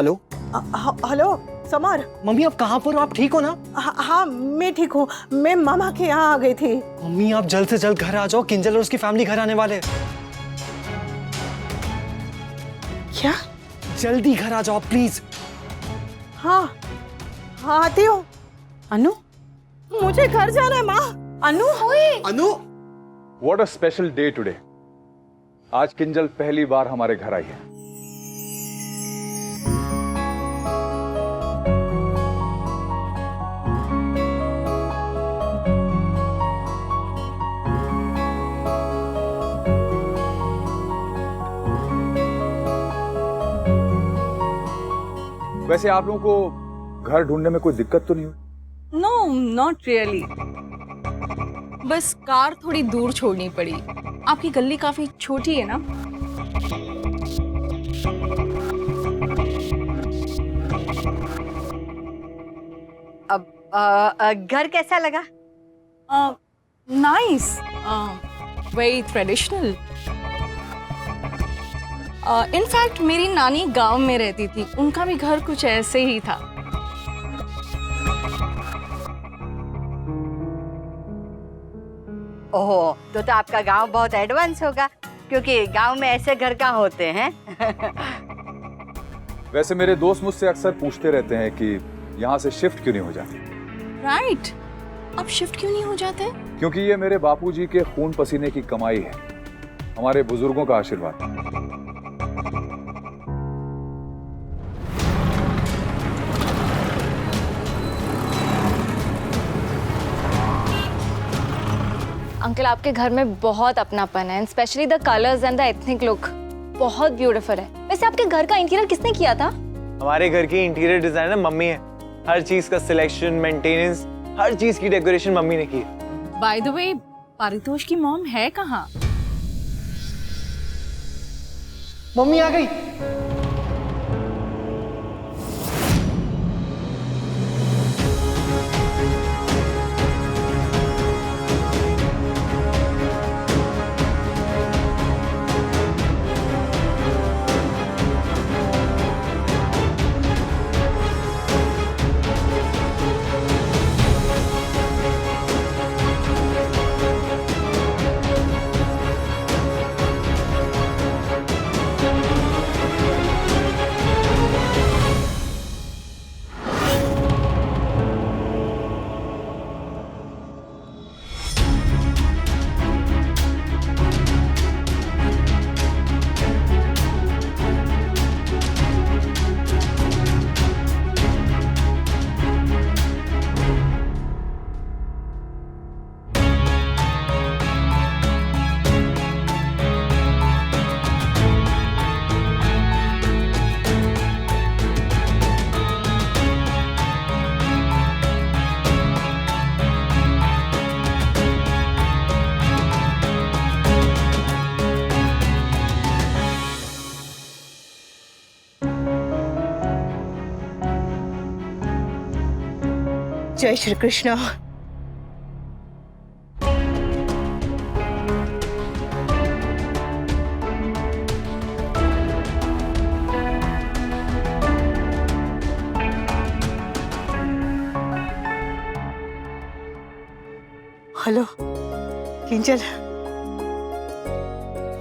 Hello hello summer. Mummy, आप कहाँ पर हो? आप ठीक हो ना? हाँ मैं ठीक हूँ। मैं मामा के यहाँ आ गई थी। मम्मी, आप जल्द से जल्द घर आ जाओ, किंजल और उसकी फैमिली घर आने वाले हैं। क्या? जल्दी घर आ जाओ प्लीज। हाँ हाँ आती हूँ। अनु, मुझे घर जाना है माँ। अनु, अनु, What a special day today. आज किंजल पहली बार हमारे घर आई है। वैसे आप लोगों को घर ढूंढने में कोई दिक्कत तो नहीं हुई? No, not really. बस कार थोड़ी दूर छोड़नी पड़ी। आपकी गली काफी छोटी है ना? अब घर कैसा लगा? Nice, very traditional. इनफैक्ट मेरी नानी गांव में रहती थी, उनका भी घर कुछ ऐसे ही था। ओह, तो आपका गांव बहुत एडवांस होगा, क्योंकि गांव में ऐसे घर कहाँ होते हैं। वैसे मेरे दोस्त मुझसे अक्सर पूछते रहते हैं कि यहाँ से शिफ्ट क्यों नहीं हो जाती। राइट, अब शिफ्ट क्यों नहीं हो जाते? क्योंकि ये मेरे बापूजी के खून पसीने की कमाई है, हमारे बुजुर्गों का आशीर्वाद। अंकल, आपके घर में बहुत अपनापन है, specially the colours and the ethnic look बहुत ब्यूटीफुल है। वैसे आपके घर का इंटीरियर किसने किया था? हमारे घर की इंटीरियर डिजाइनर मम्मी है। हर चीज का सिलेक्शन, मेंटेनेंस, हर चीज की डेकोरेशन मम्मी ने की है। बाय द वे, पारितोष की मॉम है कहाँ? मम्मी आ गई। जय श्री कृष्ण। हेलो किंजल,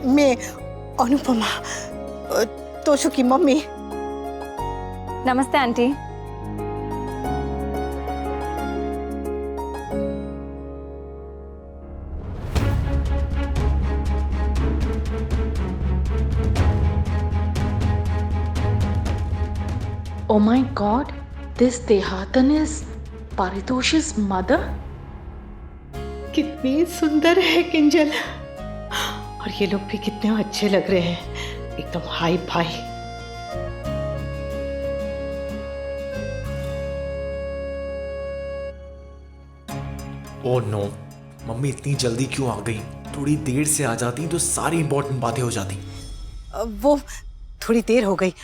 मैं अनुपमा, तोशु की मम्मी। नमस्ते aunty. Oh my God, this Dehatan is Paritosh's mother? कितनी सुंदर है किंजल, और ये लोग भी कितने अच्छे लग रहे हैं, एकदम hi fi. Oh no, mummy इतनी जल्दी क्यों आ गई? थोड़ी देर से आ जाती तो सारी इंपॉर्टेंट बातें हो जाती। वो थोड़ी देर हो गई,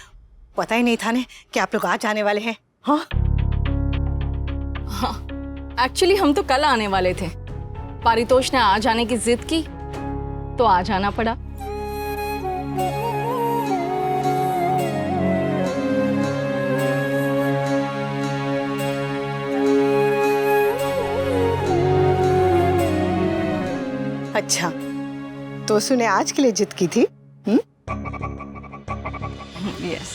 पता ही नहीं था ने कि आप लोग आज आने वाले हैं। हाँ हाँ, एक्चुअली हम तो कल आने वाले थे। पारितोष ने आज आने की जिद की तो आज आना पड़ा। अच्छा, तो उसने आज के लिए जिद की थी? यस।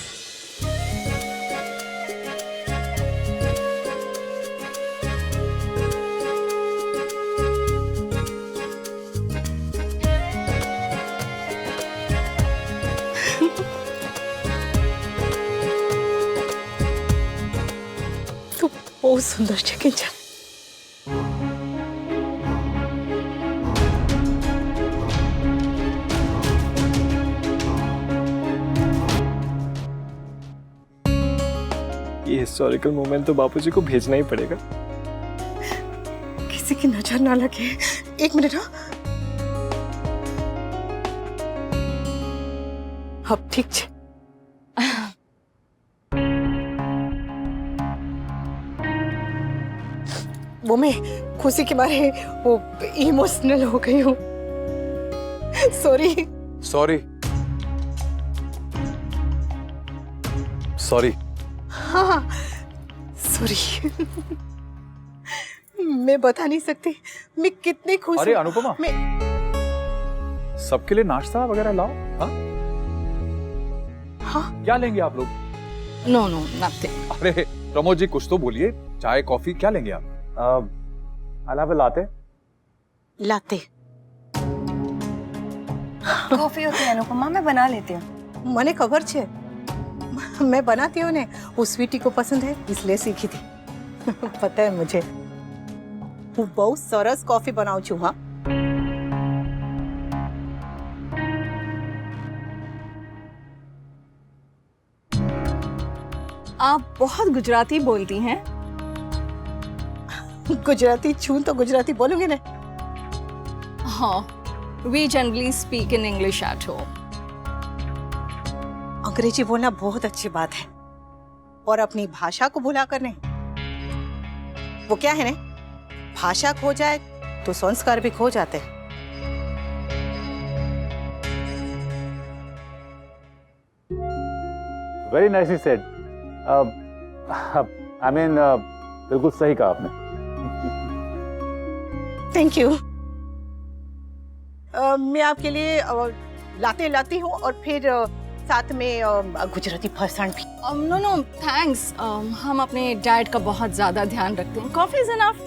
तो बहुत सुंदर है किंजल। ये हिस्टोरिकल मोमेंट तो बापूजी को भेजना ही पड़ेगा। किसी की नजर ना लगे। एक मिनट। हाँ, अब ठीक है। वो मैं खुशी के मारे वो इमोशनल हो गई हूँ। सॉरी। Sorry sorry. हाँ, सॉरी। मैं बता नहीं सकती मैं कितनी खुश हूँ। अरे अनुपमा, मैं सबके लिए नाश्ता वगैरह लाओ। हाँ हाँ। क्या लेंगे आप लोग? No no nothing. अरे प्रमोद जी कुछ तो बोलिए, चाय कॉफी क्या लेंगे आप? अलावा लाते लाते। कॉफी होती है अनुपमा, मैं बना लेती हूँ। મને ખબર છે मैं बनाती हूँ ने वो स्वीटी को पसंद है इसलिए सीखी थी। पता है मुझे હું બહુ સરસ કોફી બનાવું છું। हाँ आप बहुत गुजराती बोलती हैं। गुजराती छूं तो गुजराती बोलूंगी ना। हाँ, we generally speak in English at home. अंग्रेजी बोलना बहुत अच्छी बात है और अपनी भाषा को भुला कर नहीं। वो क्या है ने भाषा खो जाए तो संस्कार भी खो जाते हैं। Very nicely said. I mean बिल्कुल सही कहा आपने। Thank you. मैं आपके लिए लाते लाती हूँ और फिर साथ में गुजराती फरसाण भी। No no thanks. हम अपने डाइट का बहुत ज्यादा ध्यान रखते हैं। Coffee is enough.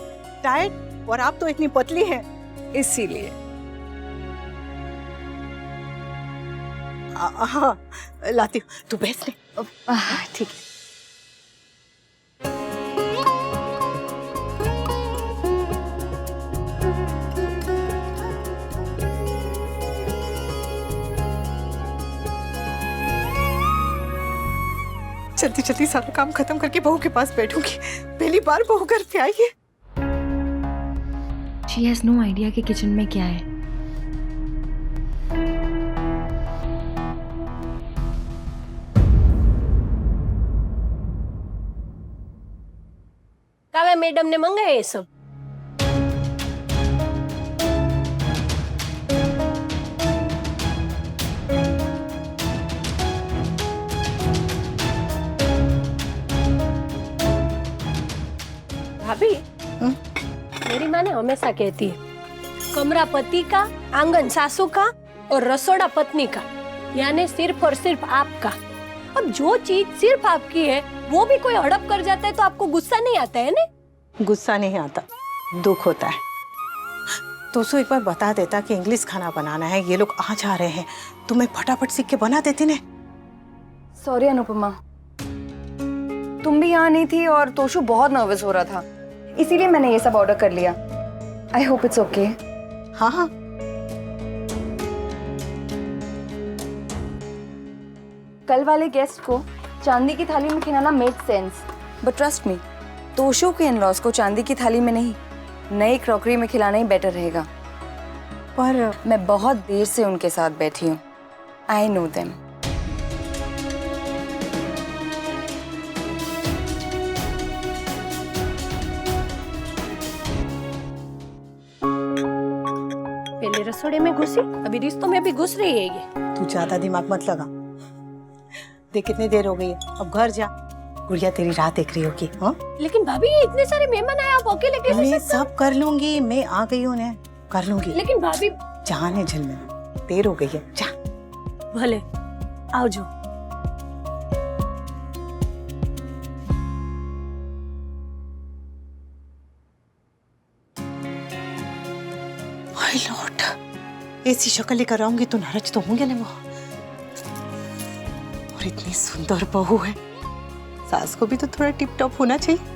डाइट? और आप तो इतनी पतली हैं। इसीलिए। हाँ लाती हूँ, तू बैठ ले। ठीक है। जल्दी जल्दी सारा काम खत्म करके बहू के पास बैठूंगी। पहली बार बहू घर पे आई है। She has no idea कि किचन में क्या है। काव्या मैडम ने मंगाया ये सब। भाभी, मेरी माँ ने हमेशा कहती है कमरा पति का, आंगन सासू का और रसोड़ा पत्नी का, यानी सिर्फ और सिर्फ आपका। अब जो चीज सिर्फ आपकी है वो भी कोई हड़प कर जाता है तो आपको गुस्सा नहीं आता है ना? गुस्सा नहीं आता, दुख होता है। तो उसको एक बार बता देता कि इंग्लिश खाना बनाना है, ये लोग आ जा रहे हैं, तो मैं फटाफट सीख के बना देती ने। सॉरी अनुपमा, तुम भी यहाँ नहीं थी और तोशु बहुत नर्वस हो रहा था, इसीलिए मैंने ये सब ऑर्डर कर लिया। I hope it's okay. हाँ हाँ। कल वाले गेस्ट को चांदी की थाली में खिलाना made sense, but trust me, Toshu के इन-लॉज को चांदी की थाली में नहीं, नई क्रॉकरी में खिलाना ही बेटर रहेगा। पर मैं बहुत देर से उनके साथ बैठी हूँ। I know them. पहले रसोड़े में घुसी, अभी रिश्तों में भी घुस रही है ये। तू ज्यादा दिमाग मत लगा। देख कितनी देर हो गई है, अब घर जा। गुड़िया तेरी राह देख रही होगी। हाँ? लेकिन भाभी ये इतने सारे मेहमान आए, आप अकेले कैसे? मैं सब कर लूंगी, मैं आ गई हूँ ने। कर लूंगी। लेकिन भाभी जाने झल में देर हो गई है, जा। भले आओ जो। माय लॉर्ड, ऐसी शक्ल लेकर आऊंगी तो नाराज तो होंगे ना वो। और इतनी सुंदर बहू है, सास को भी तो थोड़ा टिप टॉप होना चाहिए।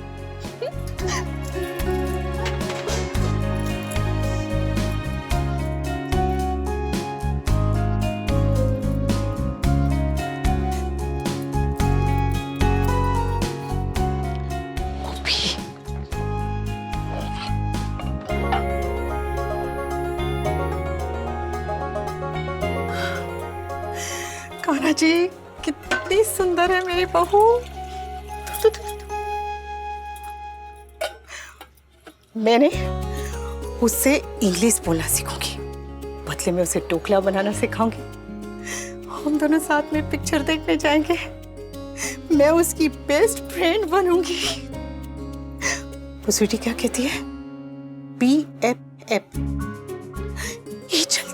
कान्हा जी, कितनी सुंदर है मेरी बहू। मैंने उससे इंग्लिश बोलना सीखूंगी, बदले में उसे टोकला बनाना सिखाऊंगी। हम दोनों साथ में पिक्चर देखने जाएंगे। मैं उसकी बेस्ट फ्रेंड बनूंगी। वो स्वीटी क्या कहती है? BFF। ये चल।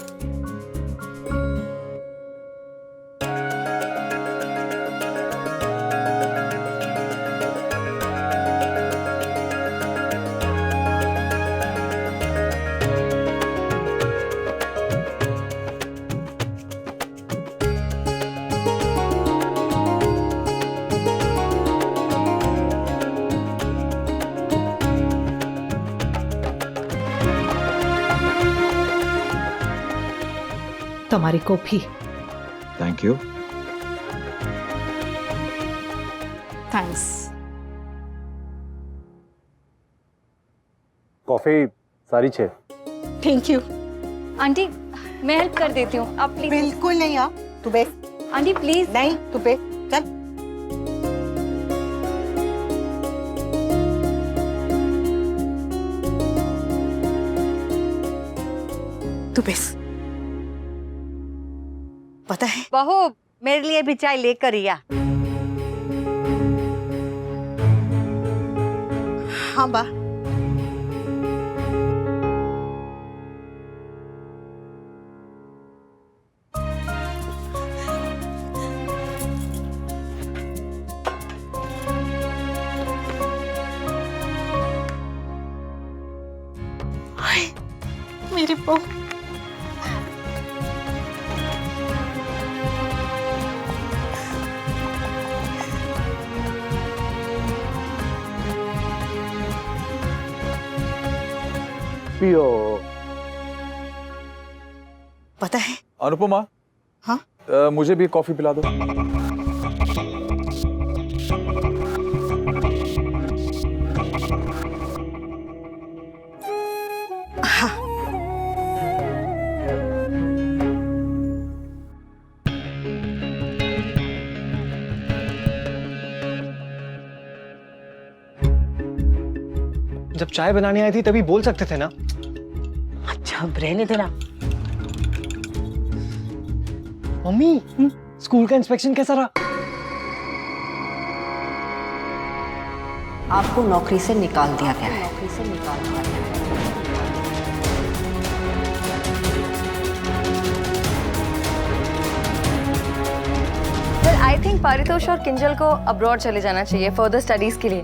તમારી coffee. Thank you. Thanks. Coffee सारी छे. Thank you. आंटी मैं हेल्प कर देती हूँ, आप प्लीज. बिल्कुल नहीं, आप तू बे। Aunty please. नहीं तू बे, चल। तू बेस। पता है बहू मेरे लिए भी चाय लेकर आ। हाँ बा। हाय, मेरी बहू। पियो. पता है अनुपमा. हाँ? मुझे भी कॉफी पिला दो. हाँ। जब चाय बनाने आई थी तभी बोल सकते थे ना। अच्छा अब रहने देना। मम्मी, स्कूल का इंस्पेक्शन कैसा रहा? आपको नौकरी से निकाल दिया गया है। वेल आई थिंक पारितोष और किंजल को अब्रॉड चले जाना चाहिए फर्दर स्टडीज के लिए.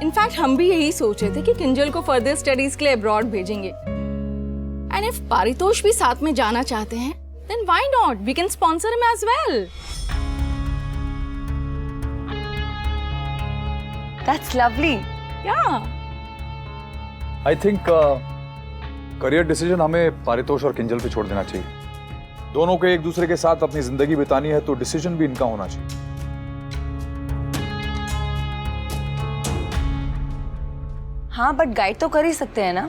इनफैक्ट हम भी यही सोच रहे थे कि किंजल को फर्दर स्टडीज के लिए अब्रॉड भेजेंगे. एंड इफ पारितोष भी साथ में जाना चाहते हैं, then why not? We can sponsor him as well. That's lovely. Yeah. I think career decision हमें पारितोष और किंजल पे छोड़ देना चाहिए. दोनों को एक दूसरे के साथ अपनी जिंदगी बितानी है तो डिसीजन भी इनका होना चाहिए. हाँ बट गाइड तो कर ही सकते हैं ना.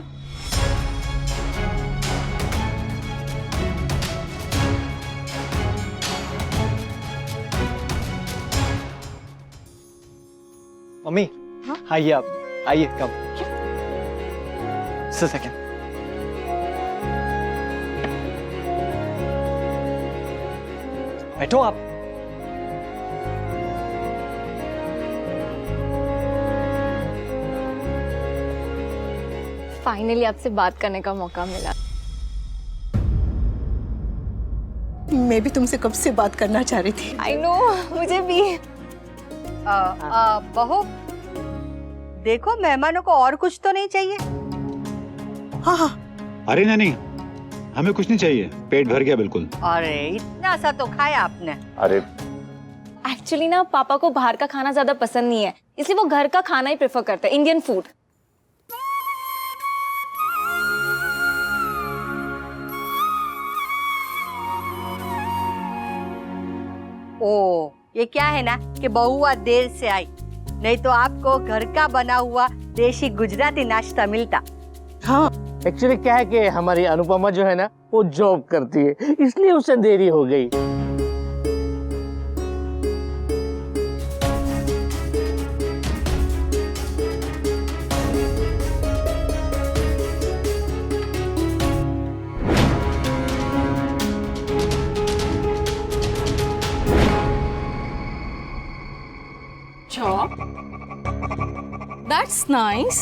मम्मी, आइए आप, आइए कम. Just a second. बैठो आप. फाइनली आपसे बात करने का मौका मिला। मैं भी तुमसे कब से बात करना चाह रही थी। आई नो, मुझे भी। बहू देखो, मेहमानों को और कुछ तो नहीं चाहिए? हाँ हाँ। अरे नहीं, हमें कुछ नहीं चाहिए, पेट भर गया बिल्कुल। अरे इतना सा तो खाया आपने। अरे एक्चुअली ना पापा को बाहर का खाना ज्यादा पसंद नहीं है, इसलिए वो घर का खाना ही प्रेफर करते हैं, इंडियन फूड। ओ, ये क्या है ना कि बहुआ देर से आई, नहीं तो आपको घर का बना हुआ देशी गुजराती नाश्ता मिलता। हाँ, एक्चुअली क्या है कि हमारी अनुपमा जो है ना वो जॉब करती है, इसलिए उसे देरी हो गई। That's nice.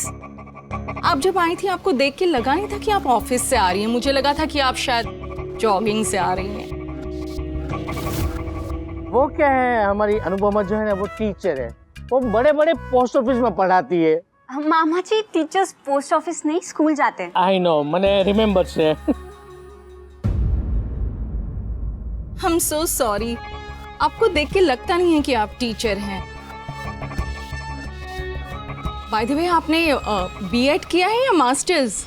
आप जब आई थी आपको देख के लगा नहीं था कि आप ऑफिस से आ रही हैं, मुझे लगा था कि आप शायद जॉगिंग से आ रही हैं। वो क्या है, हमारी अनुपमा जो है ना वो टीचर है, वो बड़े बड़े पोस्ट ऑफिस में पढ़ाती है। मामा जी, टीचर्स पोस्ट ऑफिस नहीं स्कूल जाते हैं। आई नो, मैंने रिमेम्बर से। I'm so sorry. आपको देख के लगता नहीं है कि आप टीचर हैं। बाय द वे, आपने बीएड किया है या मास्टर्स?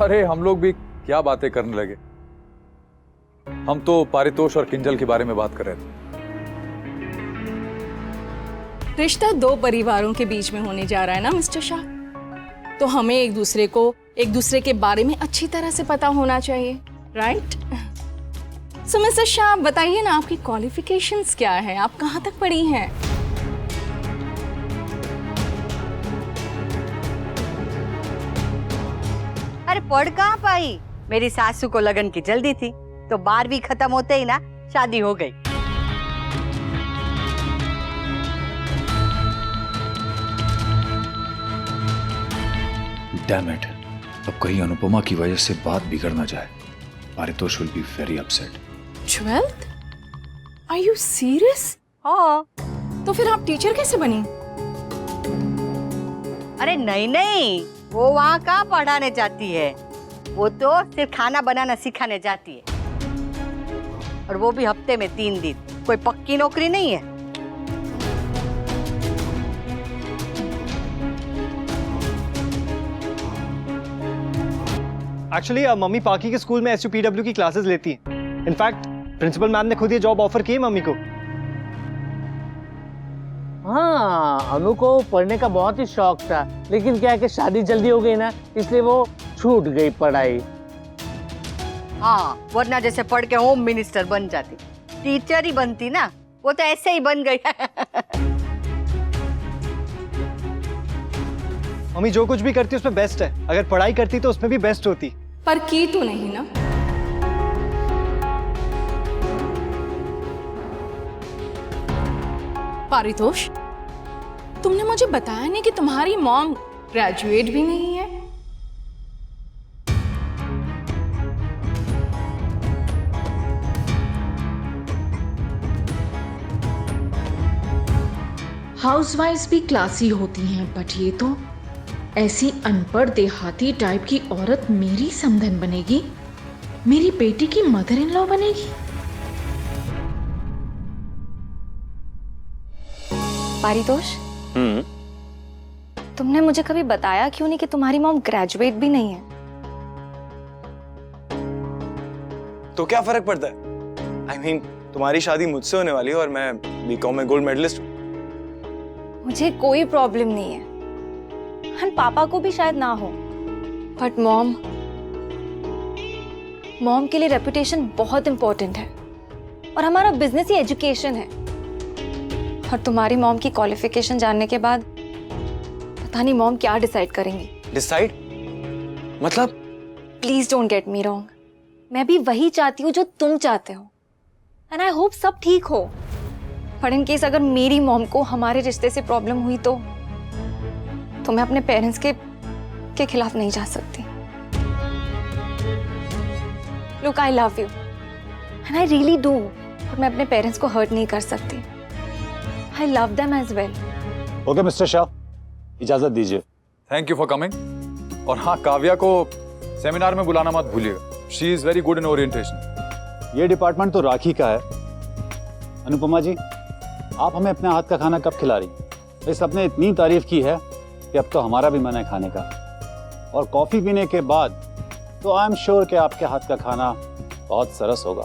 अरे हम लोग भी क्या बातें करने लगे, हम तो पारितोष और किंजल के बारे में बात कर रहे थे। रिश्ता दो परिवारों के बीच में होने जा रहा है ना मिस्टर शाह, तो हमें एक दूसरे के बारे में अच्छी तरह से पता होना चाहिए, राइट? सो मिस्टर शाह, बताइए ना आपकी क्वालिफिकेशंस क्या है, आप कहाँ तक पढ़ी हैं? अरे पढ़ कहाँ पाई, मेरी सासू को लगन की जल्दी थी, तो 12वीं खत्म होते ही ना शादी हो गई। Damn it, अब कहीं अनुपमा की वजह से बात बिगड़ ना जाए। Paritosh will be very upset. 12th? Are you serious? हाँ। तो फिर आप टीचर कैसे बनी? अरे नहीं, वो वहाँ कहाँ पढ़ाने जाती है, वो तो सिर्फ खाना बनाना सिखाने जाती है, और वो भी हफ्ते में 3 दिन। कोई पक्की नौकरी नहीं है। एक्चुअली मम्मी पाकी के स्कूल में SUPW की क्लासेस लेती हैं। इनफैक्ट प्रिंसिपल मैम ने खुद ये जॉब ऑफर की है मम्मी को। हाँ, अनु को पढ़ने का बहुत ही शौक था, लेकिन क्या है कि शादी जल्दी हो गई ना, इसलिए वो छूट गई पढ़ाई। हाँ, वरना जैसे पढ़ के होम मिनिस्टर बन जाती, टीचर ही बनती ना, वो तो ऐसे ही बन गई। मम्मी जो कुछ भी करती है उसमें बेस्ट है, अगर पढ़ाई करती तो उसमें भी बेस्ट होती। पर की तो नहीं ना। पारितोष, तुमने मुझे बताया नहीं कि तुम्हारी मॉम ग्रेजुएट भी नहीं है। हाउसवाइफ्स भी क्लासी होती हैं, बट ये तो ऐसी अनपढ़ देहाती टाइप की औरत मेरी समधन बनेगी, मेरी बेटी की मदर इन लॉ बनेगी। पारितोष, तुमने मुझे कभी बताया क्यों नहीं कि तुम्हारी मॉम ग्रेजुएट भी नहीं है? तो क्या फर्क पड़ता है? I mean, तुम्हारी शादी मुझसे होने वाली है और मैं बीकॉम में गोल्ड मेडलिस्ट हूँ। मुझे कोई प्रॉब्लम नहीं है, हम पापा को भी शायद ना हो, बट मॉम के लिए रेपुटेशन बहुत इंपॉर्टेंट है, और हमारा बिजनेस ही एजुकेशन है। और तुम्हारी मॉम की क्वालिफिकेशन जानने के बाद पता नहीं मॉम क्या डिसाइड करेंगी। डिसाइड? मतलब? Please don't get me wrong, मैं भी वही चाहती हूँ जो तुम चाहते हो, एंड आई होप सब ठीक हो। पर इन केस अगर मेरी मॉम को हमारे रिश्ते से प्रॉब्लम हुई तो मैं अपने पेरेंट्स के खिलाफ नहीं जा सकती। Look, I love you and I really do, पर मैं अपने पेरेंट्स को हर्ट नहीं कर सकती। I love them as well. Okay mister Shah, इजाजत दीजिए। Thank you for coming. और हाँ, काव्या को सेमिनार में बुलाना मत भूलिएगा। She is very good in orientation. ये डिपार्टमेंट तो राखी का है। अनुपमा जी, आप हमें अपने हाथ का खाना कब खिला रही? इस आपने इतनी तारीफ की है कि अब तो हमारा भी मन है खाने का। और कॉफी पीने के बाद तो आई एम श्योर कि आपके हाथ का खाना बहुत सरस होगा।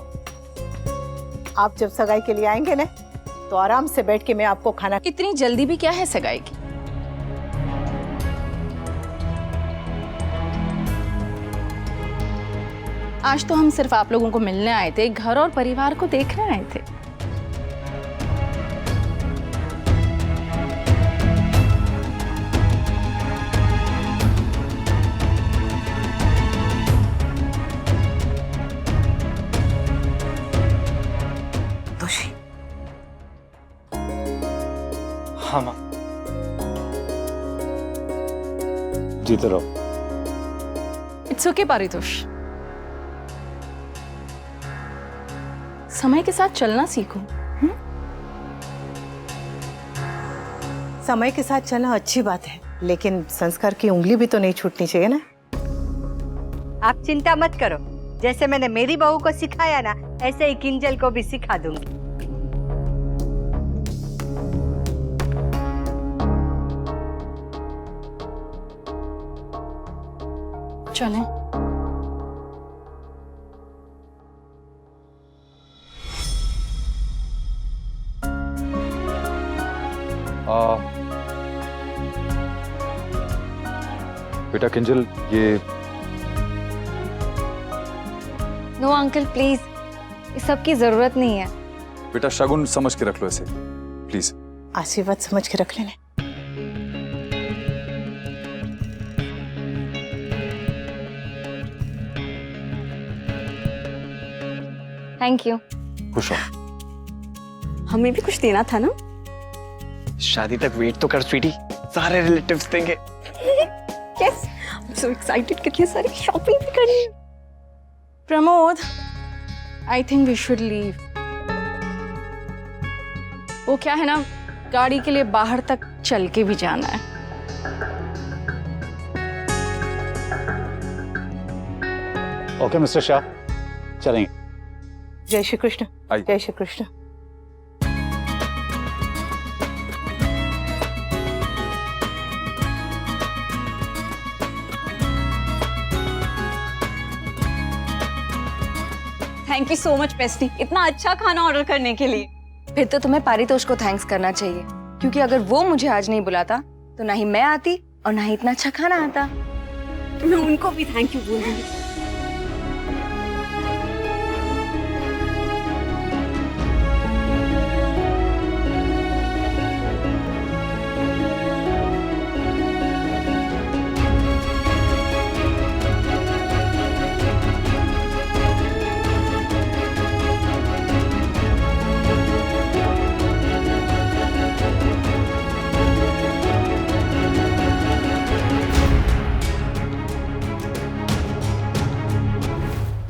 आप जब सगाई के लिए आएंगे ना, तो आराम से बैठ के मैं आपको खाना। इतनी जल्दी भी क्या है सगाई की? आज तो हम सिर्फ आप लोगों को मिलने आए थे, घर और परिवार को देखने आए थे। दोषी। हाँ माँ। जीते रहो। इट्स ओके पारितोष, समय के साथ चलना सीखो। समय के साथ चलना अच्छी बात है, लेकिन संस्कार की उंगली भी तो नहीं छूटनी चाहिए ना। आप चिंता मत करो, जैसे मैंने मेरी बहू को सिखाया ना, ऐसे ही किंजल को भी सिखा दूंगी। चलें। बेटा किंजल, ये नो अंकल प्लीज, इस सब की जरूरत नहीं है। बेटा शगुन समझ के रख लो इसे प्लीज। आशीर्वाद समझ के रख लेना। Thank you. खुश रहो। हमें भी कुछ देना था ना। शादी तक वेट तो कर स्वीटी, सारे रिलेटिव्स देंगे। Yes, I am so excited, कितनी सारी शॉपिंग भी करनी है। Pramod, I think we should leave. वो क्या है ना, गाड़ी के लिए बाहर तक चल के भी जाना है। ओके मिस्टर शाह, चलेंगे। जय श्री कृष्ण। आइए। जय Shri Krishna. Thank you so much पेस्टी, इतना अच्छा खाना ऑर्डर करने के लिए। फिर तो तुम्हें पारितोष को थैंक्स करना चाहिए, क्योंकि अगर वो मुझे आज नहीं बुलाता तो ना ही मैं आती और ना ही इतना अच्छा खाना आता। मैं उनको भी थैंक यू बोल दूंगी।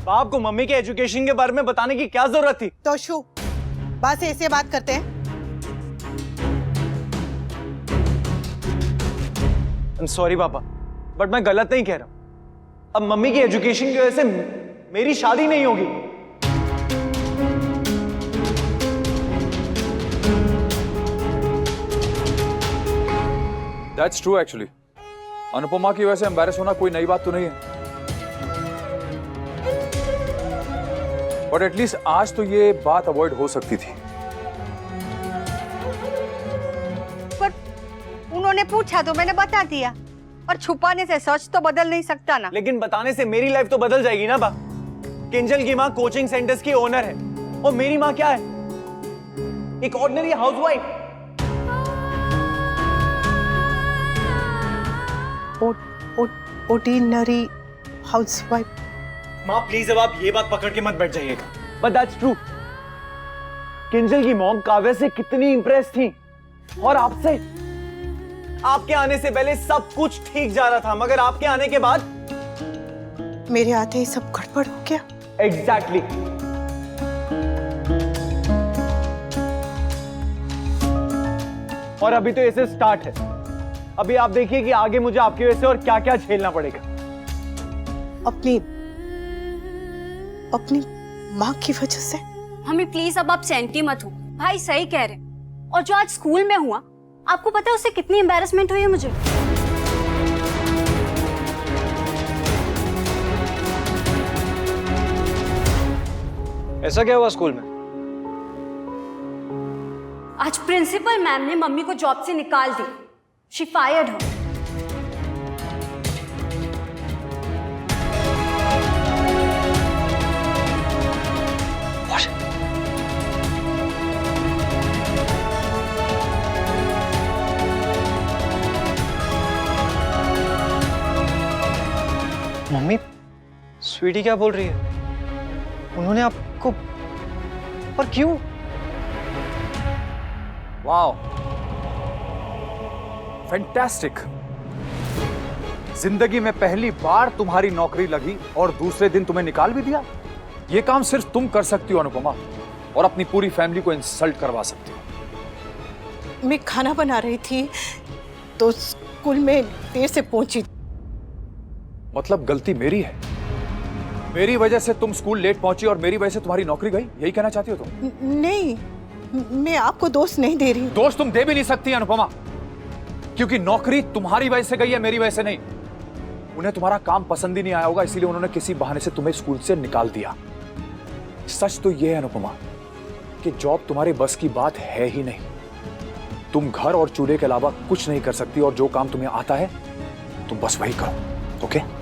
बाप को मम्मी के एजुकेशन के बारे में बताने की क्या जरूरत थी? तोशु, बस ऐसे बात करते हैं। I'm sorry पापा, बट मैं गलत नहीं कह रहा। अब मम्मी की एजुकेशन की वजह से मेरी शादी नहीं होगी। That's true actually. अनुपमा की वजह से एम्बैरेस होना कोई नई बात तो नहीं है, बट एटलीस्ट आज तो ये बात अवॉइड हो सकती थी। पर उन्होंने पूछा तो मैंने बता दिया, और छुपाने से सच तो बदल नहीं सकता ना। लेकिन बताने से मेरी लाइफ तो बदल जाएगी ना बा। किंजल की माँ कोचिंग सेंटर्स की ओनर है, और मेरी माँ क्या है? एक ऑर्डिनरी हाउसवाइफ। Ordinary housewife. माँ प्लीज अब आप ये बात पकड़ के मत बैठ जाइएगा। But that's true. किंजल की मॉम काव्या से कितनी इंप्रेस थी, और आपसे। आपके आने से पहले सब कुछ ठीक जा रहा था, मगर आपके आने के बाद मेरे आते ही सब गड़बड़ हो गया। एग्जैक्टली। और अभी तो ऐसे स्टार्ट है। अभी आप देखिए कि आगे मुझे आपकी वजह से और क्या क्या झेलना पड़ेगा। अपनी माँ की वजह से। मम्मी प्लीज अब आप सेंटी मत हो, भाई सही कह रहे। और जो आज स्कूल में हुआ, आपको पता है उससे कितनी एम्बैरेसमेंट हुई है मुझे। ऐसा क्या हुआ स्कूल में? आज प्रिंसिपल मैम ने मम्मी को जॉब से निकाल दी। She fired her. Mummy, Sweety क्या बोल रही है? उन्होंने आपको, और क्यों? Wow, fantastic. जिंदगी में पहली बार तुम्हारी नौकरी लगी और दूसरे दिन तुम्हें निकाल भी दिया। ये काम सिर्फ तुम कर सकती हो अनुपमा, और अपनी पूरी फैमिली को इंसल्ट करवा सकती हो। मैं खाना बना रही थी तो स्कूल में देर से पहुंची। मतलब गलती मेरी है? मेरी वजह से तुम स्कूल लेट पहुंची और मेरी वजह से तुम्हारी नौकरी गई, यही कहना चाहती हो तुम? नहीं, मैं आपको दोष नहीं दे रही। दोष तुम दे भी नहीं सकती अनुपमा, क्योंकि नौकरी तुम्हारी वजह से गई है, मेरी वजह से नहीं। उन्हें तुम्हारा काम पसंद ही नहीं आया होगा, इसीलिए उन्होंने किसी बहाने से तुम्हें स्कूल से निकाल दिया। सच तो यह है अनुपमा कि जॉब तुम्हारे बस की बात है ही नहीं। तुम घर और चूल्हे के अलावा कुछ नहीं कर सकती, और जो काम तुम्हें आता है तुम बस वही करो। ओके?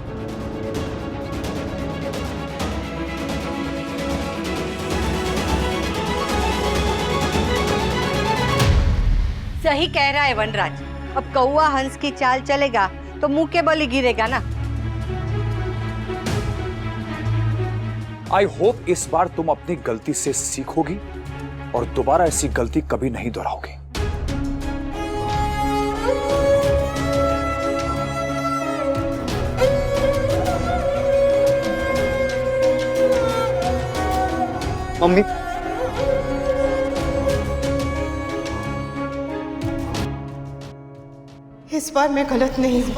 सही कह रहा है वनराज। अब कौवा हंस की चाल चलेगा तो मुंह के बल ही गिरेगा ना। आई होप इस बार तुम अपनी गलती से सीखोगी और दोबारा ऐसी गलती कभी नहीं दोहराओगी। मम्मी, इस बार मैं गलत नहीं हूँ।